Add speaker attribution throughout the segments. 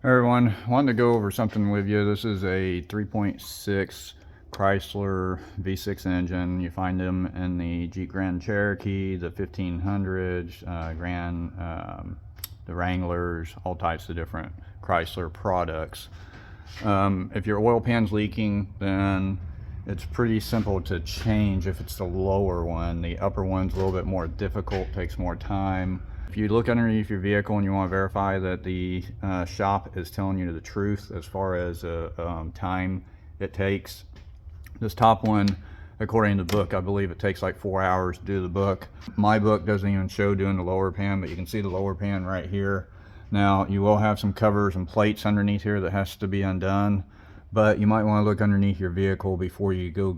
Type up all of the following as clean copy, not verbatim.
Speaker 1: Hey everyone, wanted to go over something with you. This is a 3.6 Chrysler V6 engine. You find them in the Jeep Grand Cherokee, the 1500s, the Wranglers, all types of different Chrysler products. If your oil pan's leaking, then it's pretty simple to change if it's the lower one. The upper one's a little bit more difficult, takes more time. If you look underneath your vehicle and you want to verify that the shop is telling you the truth as far as time it takes, this top one, according to the book, I believe it takes like 4 hours to do the book. My book doesn't even show doing the lower pan, but you can see the lower pan right here. Now, you will have some covers and plates underneath here that has to be undone, but you might want to look underneath your vehicle before you go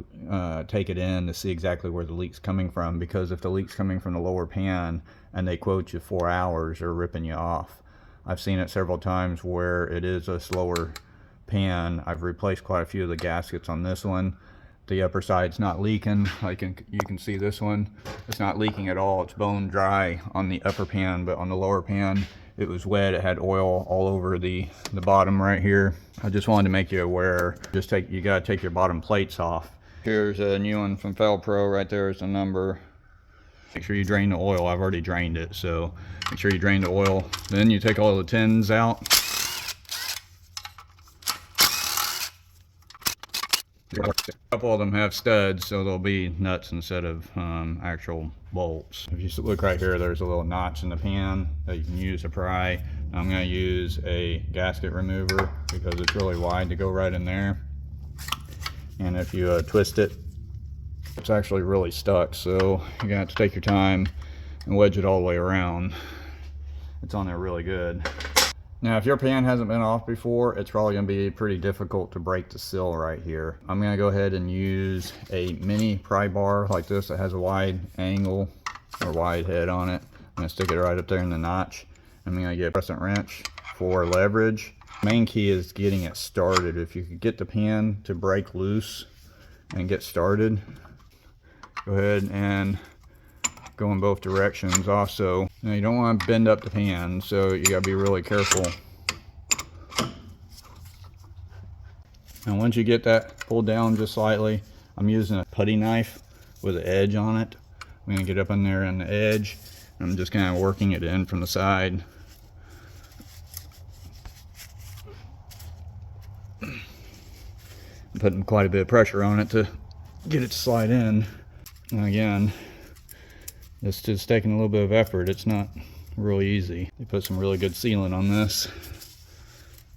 Speaker 1: take it in to see exactly where the leak's coming from, because if the leak's coming from the lower pan and they quote you 4 hours, they're ripping you off. I've seen it several times where it is a slower pan. I've replaced quite a few of the gaskets on this one. The upper side's not leaking. You can see this one, it's not leaking at all. It's bone dry on the upper pan, but on the lower pan it was wet. It had oil all over the bottom right here. I just wanted to make you aware. You gotta take your bottom plates off. Here's a new one from Pro. Right there is the number. Make sure you drain the oil. I've already drained it, so make sure you drain the oil. Then you take all the tins out. A couple of them have studs, so they'll be nuts instead of actual bolts. If you look right here, there's a little notch in the pan that you can use to pry. I'm going to use a gasket remover because it's really wide to go right in there. And if you twist it, it's actually really stuck, so you're going to have to take your time and wedge it all the way around. It's on there really good. Now, if your pan hasn't been off before, it's probably going to be pretty difficult to break the seal right here. I'm going to go ahead and use a mini pry bar like this that has a wide angle or wide head on it. I'm going to stick it right up there in the notch. I'm going to get a crescent wrench for leverage. Main key is getting it started. If you could get the pan to break loose and get started, go ahead and go in both directions. Also, now you don't want to bend up the pan, so you got to be really careful. And once you get that pulled down just slightly, I'm using a putty knife with an edge on it. I'm going to get up in there on the edge, and I'm just kind of working it in from the side. I'm putting quite a bit of pressure on it to get it to slide in. And again, it's just taking a little bit of effort. It's not really easy. They put some really good sealant on this.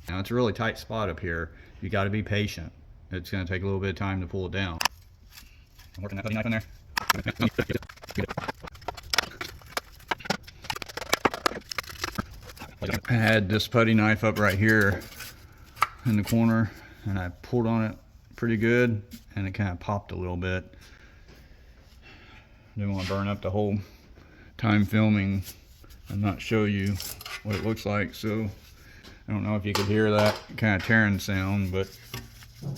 Speaker 1: Now, it's a really tight spot up here. You got to be patient. It's going to take a little bit of time to pull it down. I'm working that putty knife in there. I had this putty knife up right here in the corner, and I pulled on it pretty good, and it kind of popped a little bit. Didn't want to burn up the whole time filming and not show you what it looks like, so I don't know if you could hear that kind of tearing sound, but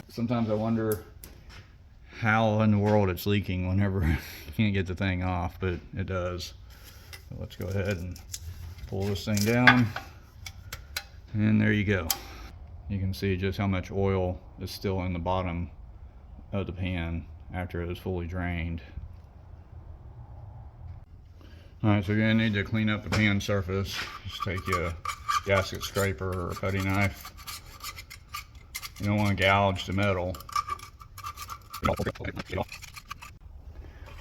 Speaker 1: sometimes I wonder how in the world it's leaking whenever you can't get the thing off, but it does. So let's go ahead and pull this thing down, and there you go. You can see just how much oil is still in the bottom of the pan after it was fully drained. Alright, so you're going to need to clean up the pan surface. Just take a gasket scraper or a putty knife. You don't want to gouge the metal.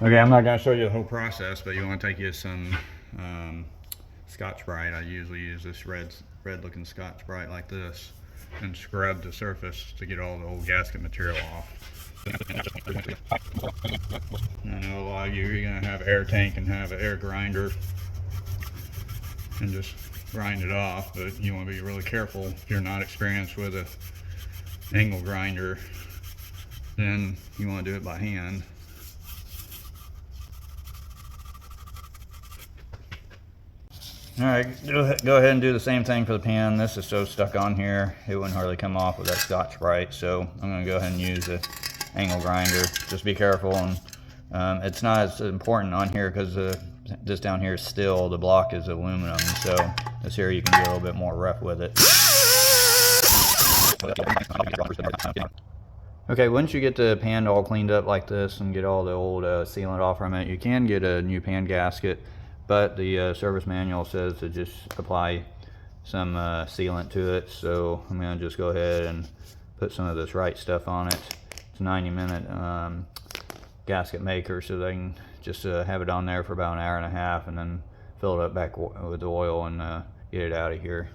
Speaker 1: Okay, I'm not going to show you the whole process, but you want to take you some Scotch-Brite. I usually use this red looking Scotch-Brite like this, and scrub the surface to get all the old gasket material off. I know a lot of you're going to have air tank and have an air grinder and just grind it off, but you want to be really careful. If you're not experienced with an angle grinder, then you want to do it by hand. Alright, go ahead and do the same thing for the pan. This is so stuck on here, it wouldn't hardly come off with that Scotch-Brite, so I'm going to go ahead and use the angle grinder. Just be careful, and it's not as important on here because this down here is steel, the block is aluminum, so this here you can get a little bit more rough with it. Okay, once you get the pan all cleaned up like this and get all the old sealant off from it, you can get a new pan gasket, but the service manual says to just apply some sealant to it. So I'm going to just go ahead and put some of this right stuff on it. It's a 90-minute gasket maker, so they can just have it on there for about an hour and a half and then fill it up back with oil and get it out of here.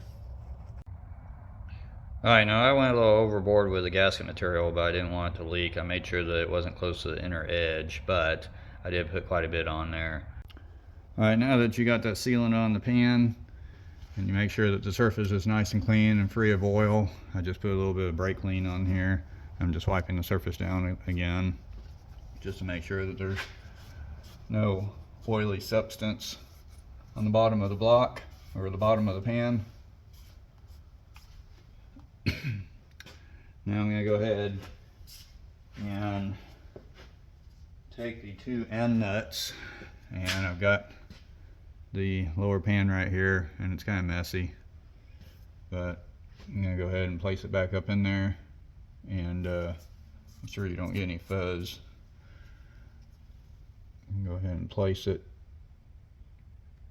Speaker 1: Alright, now I went a little overboard with the gasket material, but I didn't want it to leak. I made sure that it wasn't close to the inner edge, but I did put quite a bit on there. Alright, now that you got that sealant on the pan, and you make sure that the surface is nice and clean and free of oil, I just put a little bit of brake clean on here. I'm just wiping the surface down again, just to make sure that there's no oily substance on the bottom of the block, or the bottom of the pan. Now I'm going to go ahead and take the two end nuts, and I've got the lower pan right here, and it's kind of messy, but I'm going to go ahead and place it back up in there and make sure you don't get any fuzz. Go ahead and place it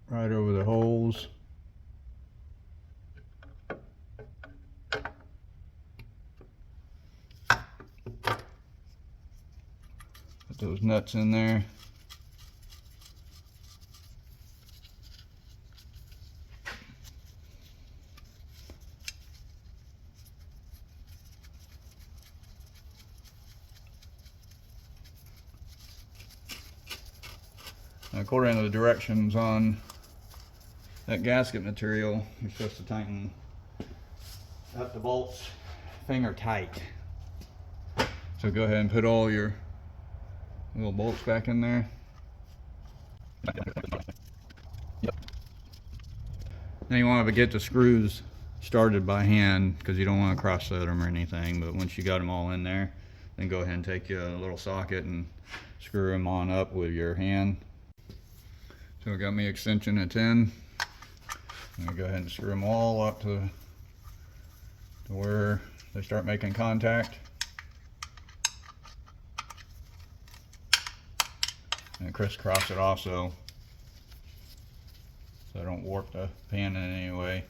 Speaker 1: right over the holes. Put those nuts in there. Now, according to the directions on that gasket material, you're supposed to tighten up the bolts finger tight. So go ahead and put all your little bolts back in there. Now you want to get the screws started by hand, because you don't want to cross thread them or anything, but once you got them all in there, then go ahead and take a little socket and screw them on up with your hand. So I got me extension of 10. I'm gonna go ahead and screw them all up to where they start making contact. And crisscross it also, so I don't warp the pan in any way.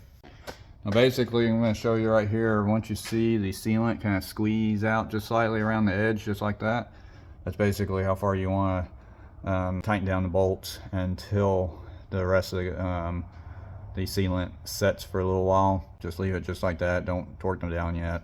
Speaker 1: Now basically I'm going to show you right here, once you see the sealant kind of squeeze out just slightly around the edge, just like that, that's basically how far you want to tighten down the bolts until the rest of the sealant sets for a little while. Just leave it just like that, don't torque them down yet.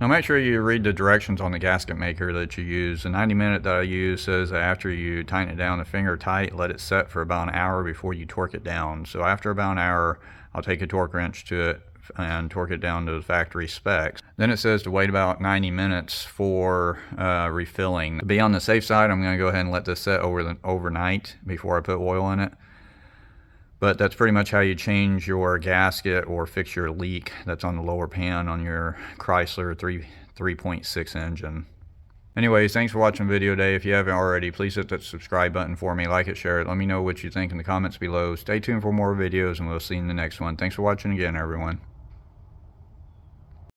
Speaker 1: Now make sure you read the directions on the gasket maker that you use. The 90-minute that I use says that after you tighten it down the finger tight, let it set for about an hour before you torque it down. So after about an hour, I'll take a torque wrench to it and torque it down to the factory specs. Then it says to wait about 90 minutes for refilling. To be on the safe side, I'm going to go ahead and let this set overnight before I put oil in it. But that's pretty much how you change your gasket or fix your leak that's on the lower pan on your Chrysler 3.6 engine. Anyways, thanks for watching the video today. If you haven't already, please hit that subscribe button for me, like it, share it. Let me know what you think in the comments below. Stay tuned for more videos, and we'll see you in the next one. Thanks for watching again, everyone.